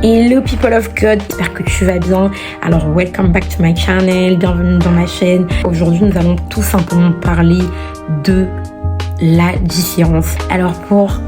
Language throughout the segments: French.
Hello people of God, j'espère que tu vas bien. Alors welcome back to my channel, bienvenue dans ma chaîne. Aujourd'hui nous allons tout simplement parler de la différence. Alors pour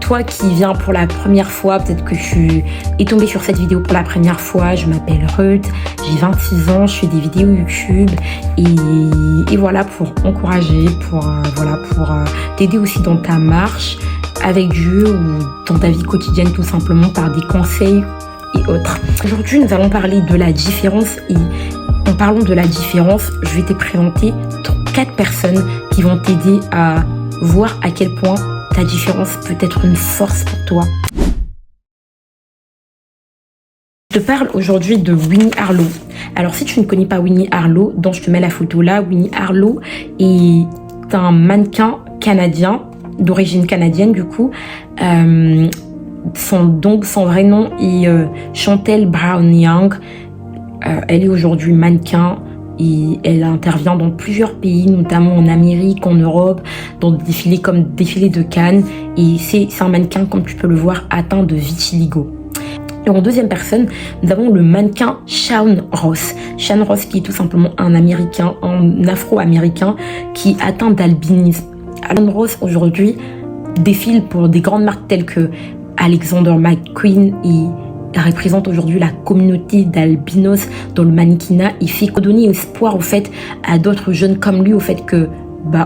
toi qui viens pour la première fois, peut-être que tu es tombé sur cette vidéo pour la première fois, je m'appelle Ruth, j'ai 26 ans, je fais des vidéos YouTube et voilà, pour encourager, pour t'aider aussi dans ta marche avec Dieu ou dans ta vie quotidienne, tout simplement par des conseils et autres. Aujourd'hui nous allons parler de la différence, et en parlant de la différence, je vais te présenter 4 personnes qui vont t'aider à voir à quel point ta différence peut être une force pour toi. Je te parle aujourd'hui de Winnie Harlow. Alors si tu ne connais pas Winnie Harlow, dont je te mets la photo là, Winnie Harlow est un mannequin canadien, d'origine canadienne du coup. Son vrai nom est Chantel Brown Young. Elle est aujourd'hui mannequin et elle intervient dans plusieurs pays, notamment en Amérique, en Europe, dans des défilés comme défilé de Cannes. Et c'est un mannequin, comme tu peux le voir, atteint de vitiligo. Et en deuxième personne, nous avons le mannequin Sean Ross. Sean Ross qui est tout simplement un Américain, un Afro-Américain qui est atteint d'albinisme. Sean Ross aujourd'hui défile pour des grandes marques telles que Alexander McQueen et représente aujourd'hui la communauté d'albinos dans le mannequinat. Il fait donner espoir au fait à d'autres jeunes comme lui au fait que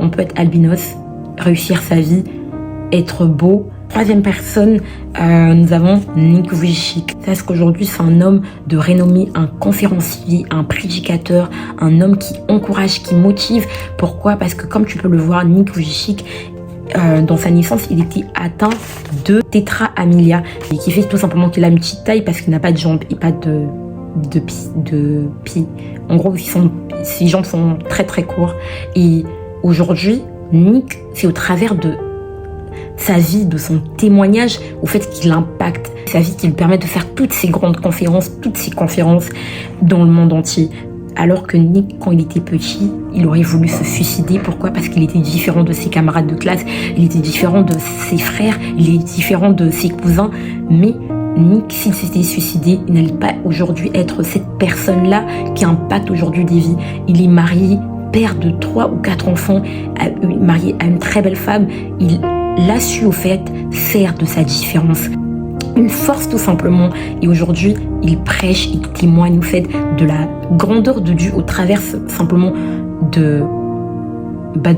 on peut être albinos, réussir sa vie, être beau. Troisième personne, nous avons Nick Vujicic. Parce qu'aujourd'hui c'est un homme de renommée, un conférencier, un prédicateur, un homme qui encourage, qui motive. Pourquoi? Parce que comme tu peux le voir, Nick Vujicic, dans sa naissance, il était atteint de tétra-amélia, et qui fait tout simplement qu'il a une petite taille parce qu'il n'a pas de jambes et pas de pieds. En gros, ses jambes sont très très courtes. Et aujourd'hui, Nick, c'est au travers de sa vie, de son témoignage, au fait qu'il impacte sa vie, qui lui permet de faire toutes ces grandes conférences, toutes ces conférences dans le monde entier. Alors que Nick, quand il était petit, il aurait voulu se suicider. Pourquoi? Parce qu'il était différent de ses camarades de classe, il était différent de ses frères, il est différent de ses cousins. Mais Nick, s'il s'était suicidé, il n'allait pas aujourd'hui être cette personne-là qui impacte aujourd'hui des vies. Il est marié, père de 3 ou 4 enfants, marié à une très belle femme. Il a su au fait faire de sa différence une force tout simplement, et aujourd'hui il prêche, il témoigne au fait de la grandeur de Dieu au travers simplement de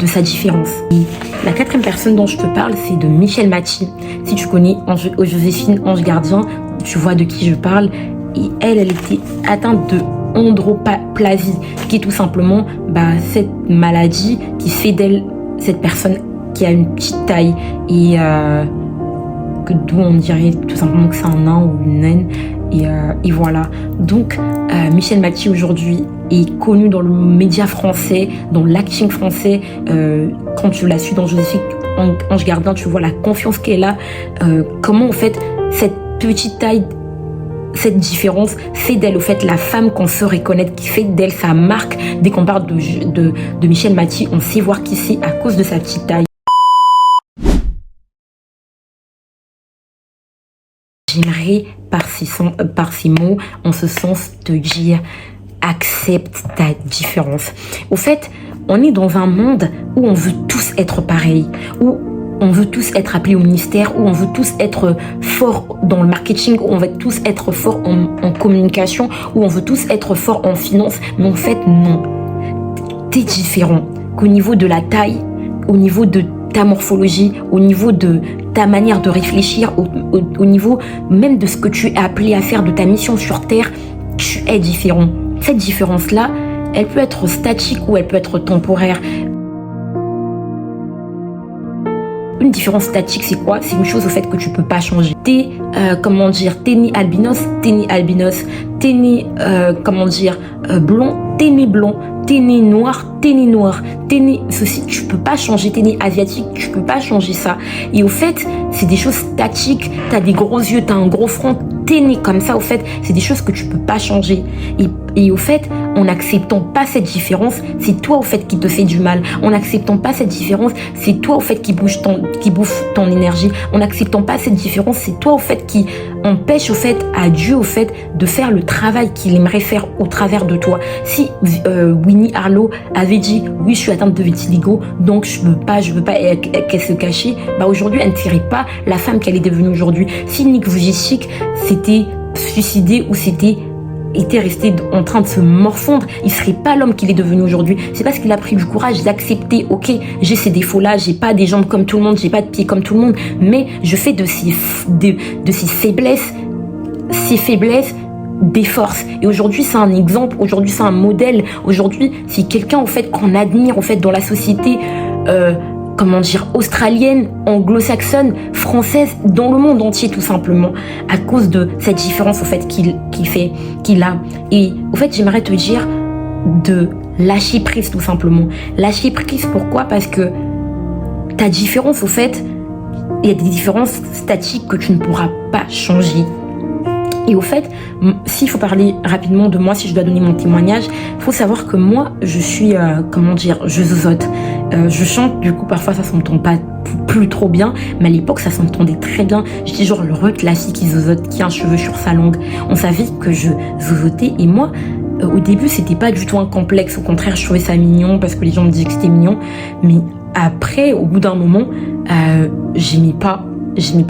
sa différence. Et la 4e personne dont je te parle, c'est de Michel Mathis. Si tu connais Joséphine Ange Gardien, tu vois de qui je parle. Et elle était atteinte de androplasie, qui est tout simplement cette maladie qui fait d'elle cette personne qui a une petite taille et d'où on dirait tout simplement que c'est un nain ou une naine. Et voilà. Donc Michel Mathis aujourd'hui est connu dans le média français, dans l'acting français. Quand tu l'as su dans Joséphine Ange Gardien, tu vois la confiance qu'elle a. Comment en fait cette petite taille, cette différence fait d'elle au fait la femme qu'on se reconnaître, qui fait d'elle sa marque. Dès qu'on parle de Michel Mathis, on sait voir qui c'est à cause de sa petite taille. J'aimerais par ces mots, en ce sens, te dire accepte ta différence. Au fait, on est dans un monde où on veut tous être pareils, où on veut tous être appelés au ministère, où on veut tous être forts dans le marketing, où on veut tous être forts en communication, où on veut tous être forts en finance. Mais en fait, non. T'es différent. Qu'au niveau de la taille, au niveau de ta morphologie, au niveau de ta manière de réfléchir, au niveau même de ce que tu es appelé à faire, de ta mission sur Terre, tu es différent. Cette différence-là, elle peut être statique ou elle peut être temporaire. Une différence statique, c'est quoi? C'est une chose au fait que tu peux pas changer. T'es né albinos, t'es né albinos. T'es né, blond, t'es né blond. T'es né noir, t'es né noir. T'es né ceci, tu peux pas changer. T'es né asiatique, tu peux pas changer ça. Et au fait, c'est des choses statiques. T'as des gros yeux, t'as un gros front. T'es né comme ça, au fait, c'est des choses que tu peux pas changer. Et Et au fait, en n'acceptant pas cette différence, c'est toi au fait qui te fait du mal. En n'acceptant pas cette différence, c'est toi au fait qui bouffe ton énergie. En n'acceptant pas cette différence, c'est toi au fait qui empêche au fait à Dieu au fait de faire le travail qu'il aimerait faire au travers de toi. Si Winnie Harlow avait dit oui, je suis atteinte de vitiligo, donc je veux pas qu'elle se cachait, bah aujourd'hui elle ne serait pas la femme qu'elle est devenue aujourd'hui. Si Nick Vujicic s'était suicidé ou était resté en train de se morfondre, il serait pas l'homme qu'il est devenu aujourd'hui. C'est parce qu'il a pris du courage d'accepter, ok, j'ai ces défauts-là, j'ai pas des jambes comme tout le monde, j'ai pas de pieds comme tout le monde, mais je fais de ces faiblesses, des forces. Et aujourd'hui, c'est un exemple, aujourd'hui, c'est un modèle, aujourd'hui, c'est quelqu'un, au fait, qu'on admire, au fait, dans la société, australienne, anglo-saxonne, française, dans le monde entier tout simplement, à cause de cette différence au fait qu'il a. Et au fait, j'aimerais te dire de lâcher prise tout simplement. Lâcher prise, pourquoi? Parce que ta différence au fait, il y a des différences statiques que tu ne pourras pas changer. Et au fait, s'il faut parler rapidement de moi, si je dois donner mon témoignage, il faut savoir que moi, je suis, je zozote. Je chante, du coup, parfois ça s'entend pas plus trop bien, mais à l'époque, ça s'entendait très bien. J'étais genre le Ruth, la fille qui zozote, qui a un cheveu sur sa langue. On savait que je zozotais, et moi, au début, c'était pas du tout un complexe. Au contraire, je trouvais ça mignon parce que les gens me disaient que c'était mignon. Mais après, au bout d'un moment, j'aimais pas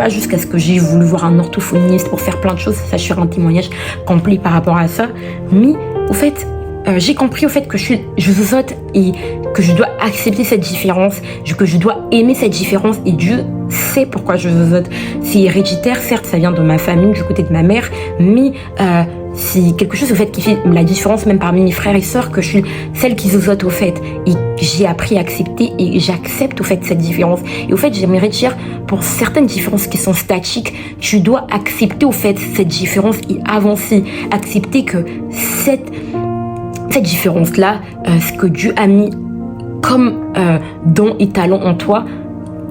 jusqu'à ce que j'ai voulu voir un orthophoniste pour faire plein de choses. Ça, je ferai un témoignage complet par rapport à ça. Mais au fait, j'ai compris au fait que je zozote et que je dois accepter cette différence, que je dois aimer cette différence, et Dieu sait pourquoi je zozote. C'est héréditaire, certes, ça vient de ma famille, du côté de ma mère, mais c'est quelque chose au fait qui fait la différence même parmi mes frères et sœurs, que je suis celle qui zozote au fait, et j'ai appris à accepter, et j'accepte au fait cette différence. Et au fait, j'aimerais dire, pour certaines différences qui sont statiques, tu dois accepter au fait cette différence et avancer, accepter que cette différence-là, ce que Dieu a mis comme don et talent en toi,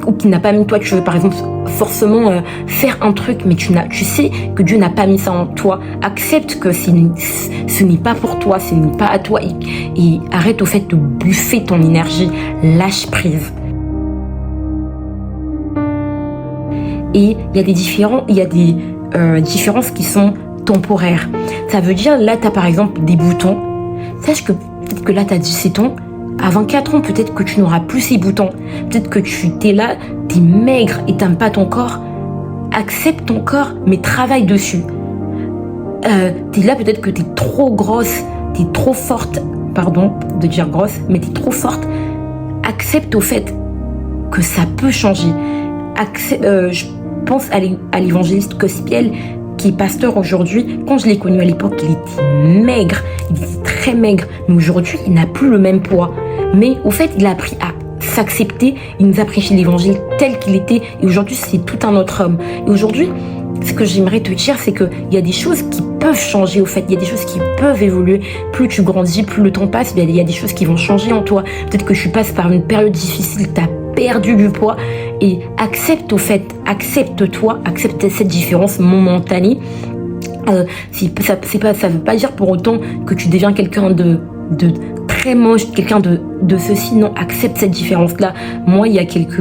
ou qu'il n'a pas mis toi, tu veux par exemple forcément faire un truc, mais tu sais que Dieu n'a pas mis ça en toi. Accepte que ce n'est pas pour toi, ce n'est pas à toi, et arrête au fait de bouffer ton énergie. Lâche prise. Et il y a des différences qui sont temporaires. Ça veut dire, là, tu as par exemple des boutons. Sache que peut-être que là, tu as 17 ans. À 24 ans, peut-être que tu n'auras plus ces boutons. Peut-être que t'es là, t'es maigre et t'aimes pas ton corps. Accepte ton corps, mais travaille dessus. T'es là, peut-être que t'es trop grosse, t'es trop forte. Pardon de dire grosse, mais t'es trop forte. Accepte au fait que ça peut changer. Je pense à l'évangéliste Cospiel, qui est pasteur aujourd'hui. Quand je l'ai connu à l'époque, il était maigre, il était très maigre, mais aujourd'hui, il n'a plus le même poids. Mais au fait, il a appris à s'accepter, il nous a prêché l'évangile tel qu'il était, et aujourd'hui, c'est tout un autre homme. Et aujourd'hui, ce que j'aimerais te dire, c'est qu'il y a des choses qui peuvent changer, au fait, il y a des choses qui peuvent évoluer. Plus tu grandis, plus le temps passe, il y a des choses qui vont changer en toi. Peut-être que tu passes par une période difficile, t'as perdu du poids, et accepte-toi, accepte cette différence momentanée. Ça veut pas dire pour autant que tu deviens quelqu'un de très moche, quelqu'un de ceci. Non, accepte cette différence-là. Moi, il y a quelques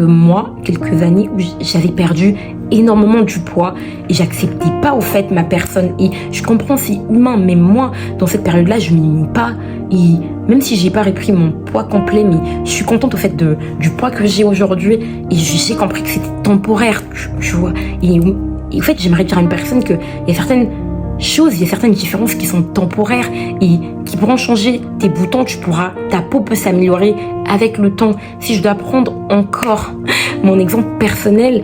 années où j'avais perdu énormément du poids et j'acceptais pas au fait ma personne. Et je comprends, c'est humain, mais moi, dans cette période-là, je m'aimais pas. Et même si j'ai pas repris mon poids complet, mais je suis contente au fait du poids que j'ai aujourd'hui, et j'ai compris que c'était temporaire, tu vois. Et au fait, j'aimerais dire à une personne que il y a certaines différences qui sont temporaires et qui pourront changer. Tes boutons, ta peau peut s'améliorer avec le temps. Si je dois prendre encore mon exemple personnel,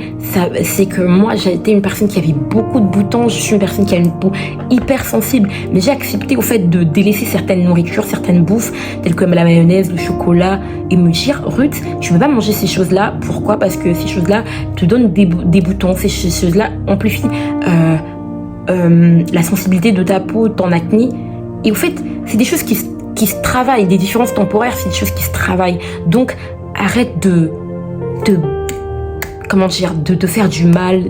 c'est que moi, j'ai été une personne qui avait beaucoup de boutons. Je suis une personne qui a une peau hyper sensible, mais j'ai accepté au fait de délaisser certaines nourritures, certaines bouffes, telles comme la mayonnaise, le chocolat, et me dire, Ruth, tu peux pas manger ces choses-là. Pourquoi? Parce que ces choses-là te donnent des boutons. Ces choses-là amplifient la sensibilité de ta peau, ton acné. Et au fait, c'est des choses qui se travaillent, des différences temporaires, c'est des choses qui se travaillent. Donc, arrête de te faire du mal,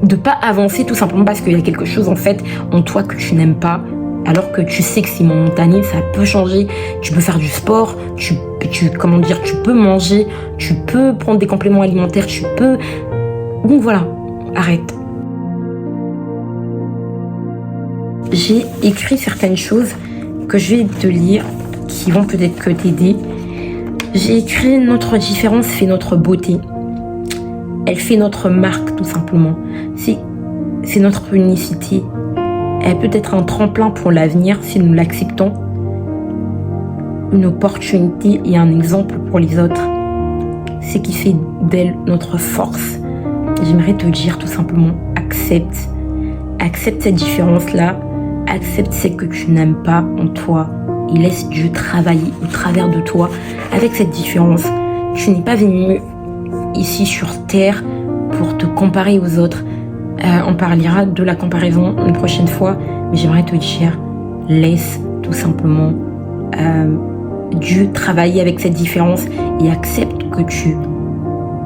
de pas avancer tout simplement parce qu'il y a quelque chose en fait en toi que tu n'aimes pas, alors que tu sais que c'est momentané, ça peut changer. Tu peux faire du sport, tu peux manger, tu peux prendre des compléments alimentaires, donc voilà, arrête. J'ai écrit certaines choses que je vais te lire qui vont peut-être que t'aider. J'ai écrit: notre différence fait notre beauté. Elle fait notre marque, tout simplement. C'est notre unicité. Elle peut être un tremplin pour l'avenir si nous l'acceptons, une opportunité et un exemple pour les autres. C'est qui fait d'elle notre force. J'aimerais te dire tout simplement, accepte cette différence-là, accepte ce que tu n'aimes pas en toi et laisse Dieu travailler au travers de toi avec cette différence. Tu n'es pas venu ici sur terre pour te comparer aux autres. On parlera de la comparaison une prochaine fois, mais j'aimerais te dire, laisse tout simplement Dieu travailler avec cette différence et accepte que tu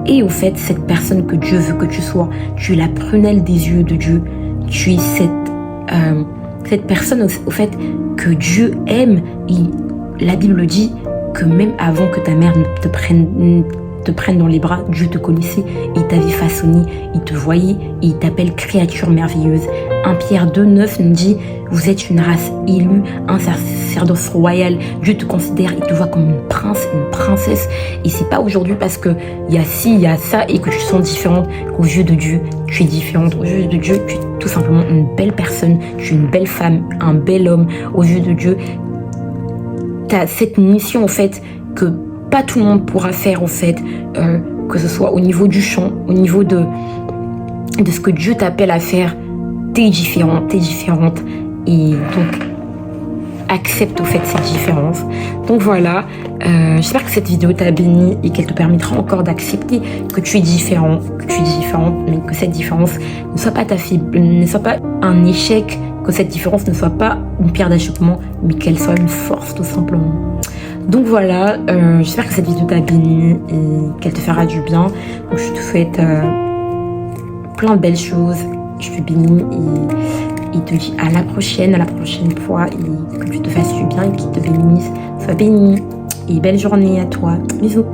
es au fait cette personne que Dieu veut que tu sois. Tu es la prunelle des yeux de Dieu. Tu es cette personne au fait que Dieu aime. Et la Bible dit que même avant que ta mère ne te prenne dans les bras, Dieu te connaissait, il t'avait façonné, il te voyait et il t'appelle créature merveilleuse. 1 Pierre 2,9 nous dit: vous êtes une race élue, un sacerdoce royal. Dieu te considère, il te voit comme une princesse. Et c'est pas aujourd'hui parce que il y a ci, il y a ça et que tu te sens différente qu'aux yeux de Dieu, tu es différente. Aux yeux de Dieu, tu es tout simplement une belle personne, tu es une belle femme, un bel homme. Aux yeux de Dieu, tu as cette mission, en fait, que pas tout le monde pourra faire, en fait, que ce soit au niveau du chant, au niveau de ce que Dieu t'appelle à faire. T'es différente, et donc accepte au fait cette différence. Donc voilà, j'espère que cette vidéo t'a béni et qu'elle te permettra encore d'accepter que tu es différent, mais que cette différence ne soit pas ne soit pas un échec, que cette différence ne soit pas une pierre d'achoppement, mais qu'elle soit une force tout simplement. Donc voilà, j'espère que cette vidéo t'a béni et qu'elle te fera du bien. Donc je te souhaite plein de belles choses. Je te bénis et te dis à la prochaine fois, et que tu te fasses du bien et qu'il te bénisse. Sois béni et belle journée à toi. Bisous.